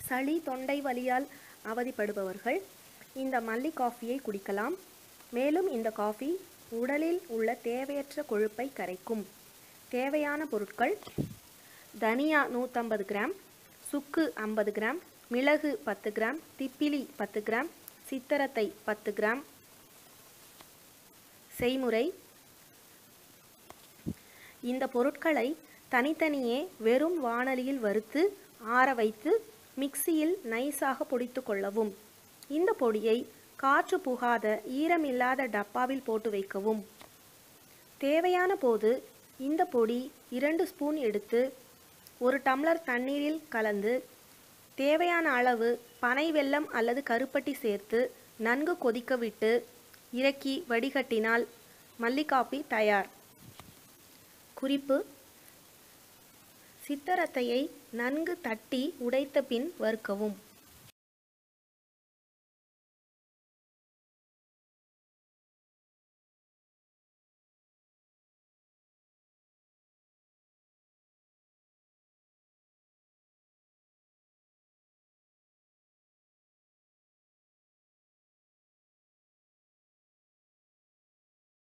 சளி தொண்டை வலியால் அவதிப்படுபவர்கள் இந்த மல்லி காஃபியை குடிக்கலாம். மேலும் இந்த காஃபி உடலில் உள்ள தேவையற்ற கொழுப்பை கரைக்கும். தேவையான பொருட்கள்: தனியா 150 கிராம், சுக்கு 50 கிராம், மிளகு 10 கிராம், திப்பிலி 10 கிராம், சித்தரத்தை 10 கிராம். செய்முறை: இந்த பொருட்களை தனித்தனியே வெறும் வாணலியில் வறுத்து ஆற வைத்து மிக்சியில் நைஸாக பொடித்து கொள்ளவும். இந்த பொடியை காற்று புகாத ஈரமில்லாத டப்பாவில் போட்டு வைக்கவும். தேவையான போது இந்த பொடி 2 ஸ்பூன் எடுத்து 1 டம்ளர் தண்ணீரில் கலந்து தேவையான அளவு பனை வெல்லம் அல்லது கருப்பட்டி சேர்த்து நன்கு கொதிக்க விட்டு இறக்கி வடிகட்டினால் மல்லி காபி தயார். குறிப்பு: சித்தரத்தையை நன்கு தட்டி உடைத்த பின் வறுக்கவும்.